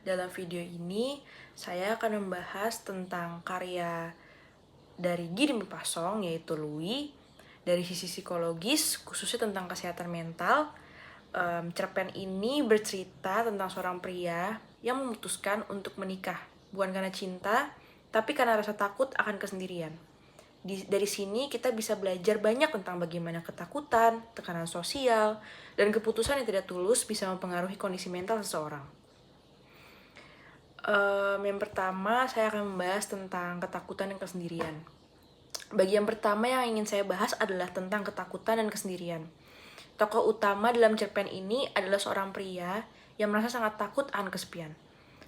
Dalam video ini, saya akan membahas tentang karya dari Guy de Maupassant, yaitu Louis, dari sisi psikologis, khususnya tentang kesehatan mental. Cerpen ini bercerita tentang seorang pria yang memutuskan untuk menikah, bukan karena cinta, tapi karena rasa takut akan kesendirian. Dari sini kita bisa belajar banyak tentang bagaimana ketakutan, tekanan sosial, dan keputusan yang tidak tulus bisa mempengaruhi kondisi mental seseorang. Yang pertama, saya akan membahas tentang ketakutan dan kesendirian. Bagian pertama yang ingin saya bahas adalah tentang ketakutan dan kesendirian. Tokoh utama dalam cerpen ini adalah seorang pria yang merasa sangat takut akan kesepian.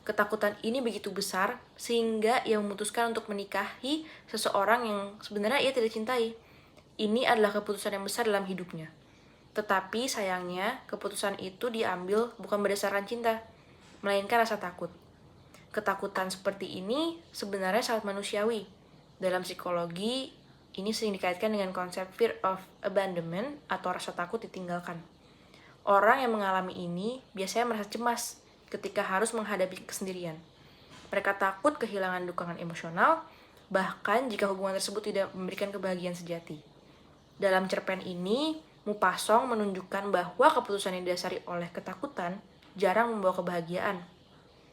Ketakutan ini begitu besar sehingga ia memutuskan untuk menikahi seseorang yang sebenarnya ia tidak cintai. Ini adalah keputusan yang besar dalam hidupnya. Tetapi sayangnya, keputusan itu diambil bukan berdasarkan cinta, melainkan rasa takut. Ketakutan seperti ini sebenarnya sangat manusiawi. Dalam psikologi, ini sering dikaitkan dengan konsep fear of abandonment atau rasa takut ditinggalkan. Orang yang mengalami ini biasanya merasa cemas ketika harus menghadapi kesendirian. Mereka takut kehilangan dukungan emosional, bahkan jika hubungan tersebut tidak memberikan kebahagiaan sejati. Dalam cerpen ini, Maupassant menunjukkan bahwa keputusan yang didasari oleh ketakutan jarang membawa kebahagiaan.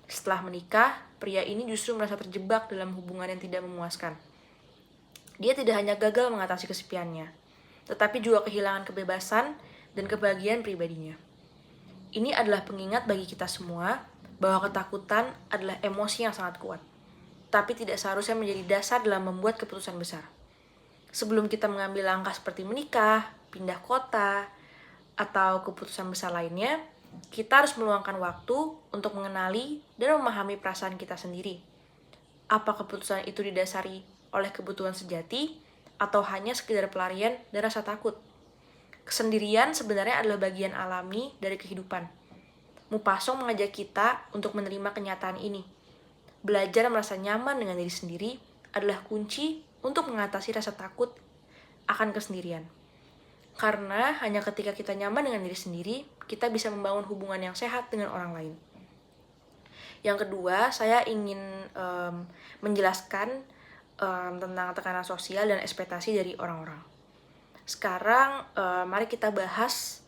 Setelah menikah, pria ini justru merasa terjebak dalam hubungan yang tidak memuaskan. Dia tidak hanya gagal mengatasi kesepiannya, tetapi juga kehilangan kebebasan dan kebahagiaan pribadinya. Ini adalah pengingat bagi kita semua bahwa ketakutan adalah emosi yang sangat kuat, tapi tidak seharusnya menjadi dasar dalam membuat keputusan besar. Sebelum kita mengambil langkah seperti menikah, pindah kota, atau keputusan besar lainnya, kita harus meluangkan waktu untuk mengenali dan memahami perasaan kita sendiri. Apa keputusan itu didasari oleh kebutuhan sejati atau hanya sekedar pelarian dan rasa takut? Kesendirian sebenarnya adalah bagian alami dari kehidupan. Maupassant mengajak kita untuk menerima kenyataan ini. Belajar merasa nyaman dengan diri sendiri adalah kunci untuk mengatasi rasa takut akan kesendirian. Karena hanya ketika kita nyaman dengan diri sendiri, kita bisa membangun hubungan yang sehat dengan orang lain. Yang kedua, saya ingin menjelaskan tentang tekanan sosial dan ekspektasi dari orang-orang. Sekarang, mari kita bahas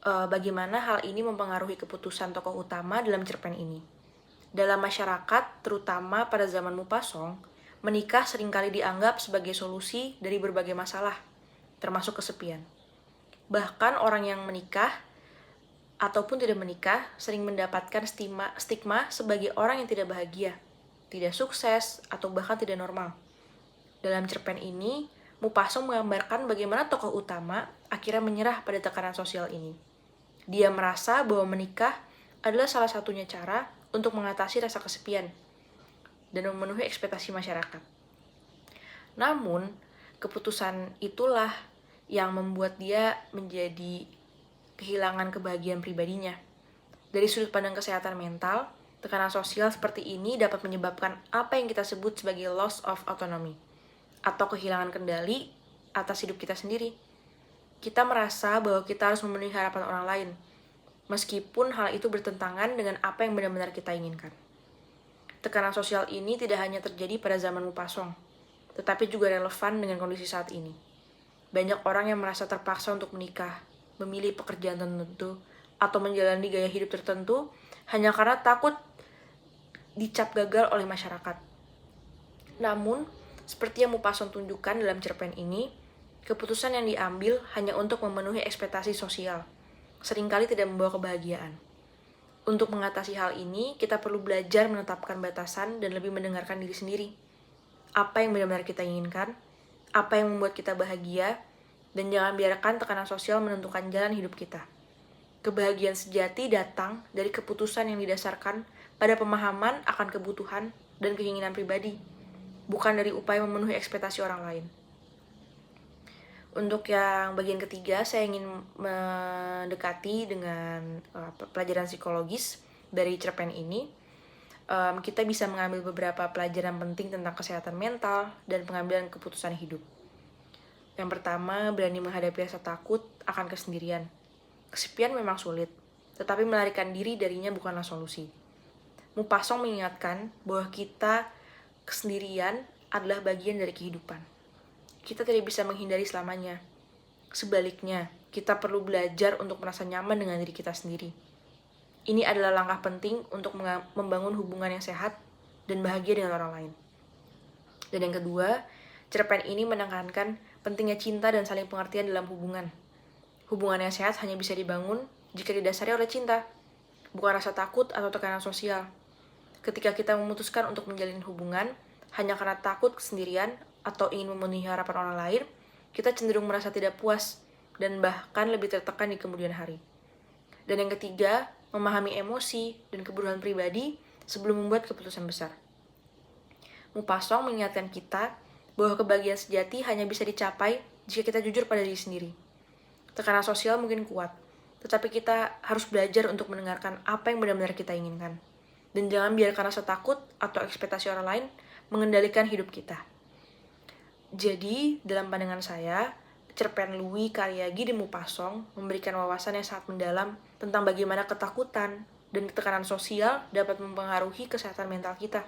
bagaimana hal ini mempengaruhi keputusan tokoh utama dalam cerpen ini. Dalam masyarakat, terutama pada zaman Maupassant, menikah seringkali dianggap sebagai solusi dari berbagai masalah, termasuk kesepian. Bahkan orang yang menikah ataupun tidak menikah sering mendapatkan stigma sebagai orang yang tidak bahagia, tidak sukses, atau bahkan tidak normal. Dalam cerpen ini, Maupassant menggambarkan bagaimana tokoh utama akhirnya menyerah pada tekanan sosial ini. Dia merasa bahwa menikah adalah salah satunya cara untuk mengatasi rasa kesepian dan memenuhi ekspektasi masyarakat. Namun, keputusan itulah yang membuat dia menjadi kehilangan kebahagiaan pribadinya. Dari sudut pandang kesehatan mental, tekanan sosial seperti ini dapat menyebabkan apa yang kita sebut sebagai loss of autonomy, atau kehilangan kendali atas hidup kita sendiri. Kita merasa bahwa kita harus memenuhi harapan orang lain, meskipun hal itu bertentangan dengan apa yang benar-benar kita inginkan. Tekanan sosial ini tidak hanya terjadi pada zaman Maupassant, tetapi juga relevan dengan kondisi saat ini. Banyak orang yang merasa terpaksa untuk menikah, memilih pekerjaan tertentu, atau menjalani gaya hidup tertentu hanya karena takut dicap gagal oleh masyarakat. Namun, seperti yang Maupassant tunjukkan dalam cerpen ini, keputusan yang diambil hanya untuk memenuhi ekspektasi sosial, seringkali tidak membawa kebahagiaan. Untuk mengatasi hal ini, kita perlu belajar menetapkan batasan dan lebih mendengarkan diri sendiri. Apa yang benar-benar kita inginkan, apa yang membuat kita bahagia, dan jangan biarkan tekanan sosial menentukan jalan hidup kita. Kebahagiaan sejati datang dari keputusan yang didasarkan pada pemahaman akan kebutuhan dan keinginan pribadi, bukan dari upaya memenuhi ekspektasi orang lain. Untuk yang bagian ketiga, saya ingin mendekati dengan pelajaran psikologis dari cerpen ini. Kita bisa mengambil beberapa pelajaran penting tentang kesehatan mental dan pengambilan keputusan hidup. Yang pertama, berani menghadapi rasa takut akan kesendirian. Kesepian memang sulit, tetapi melarikan diri darinya bukanlah solusi. Maupassant mengingatkan bahwa kita kesendirian adalah bagian dari kehidupan. Kita tidak bisa menghindari selamanya. Sebaliknya, kita perlu belajar untuk merasa nyaman dengan diri kita sendiri. Ini adalah langkah penting untuk membangun hubungan yang sehat dan bahagia dengan orang lain. Dan yang kedua, cerpen ini menekankan pentingnya cinta dan saling pengertian dalam hubungan. Hubungan yang sehat hanya bisa dibangun jika didasari oleh cinta, bukan rasa takut atau tekanan sosial. Ketika kita memutuskan untuk menjalin hubungan hanya karena takut kesendirian atau ingin memenuhi harapan orang lain, kita cenderung merasa tidak puas dan bahkan lebih tertekan di kemudian hari. Dan yang ketiga, memahami emosi dan kebutuhan pribadi sebelum membuat keputusan besar. Maupassant mengingatkan kita bahwa kebahagiaan sejati hanya bisa dicapai jika kita jujur pada diri sendiri. Tekanan sosial mungkin kuat, tetapi kita harus belajar untuk mendengarkan apa yang benar-benar kita inginkan. Dan jangan biarkan rasa takut atau ekspektasi orang lain mengendalikan hidup kita. Jadi, dalam pandangan saya, cerpen Louis Karyagi de Maupassant memberikan wawasan yang sangat mendalam tentang bagaimana ketakutan dan tekanan sosial dapat mempengaruhi kesehatan mental kita.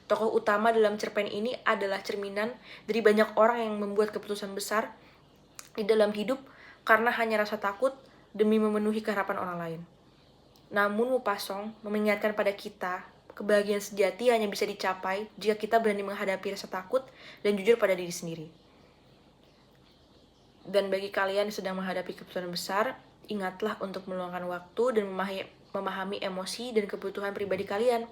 Tokoh utama dalam cerpen ini adalah cerminan dari banyak orang yang membuat keputusan besar di dalam hidup karena hanya rasa takut demi memenuhi keharapan orang lain. Namun Maupassant mengingatkan pada kita, kebahagiaan sejati hanya bisa dicapai jika kita berani menghadapi rasa takut dan jujur pada diri sendiri. Dan bagi kalian yang sedang menghadapi keputusan besar, ingatlah untuk meluangkan waktu dan memahami emosi dan kebutuhan pribadi kalian.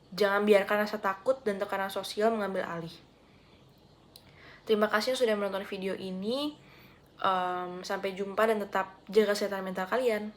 Jangan biarkan rasa takut dan tekanan sosial mengambil alih. Terima kasih sudah menonton video ini. Sampai jumpa dan tetap jaga kesehatan mental kalian.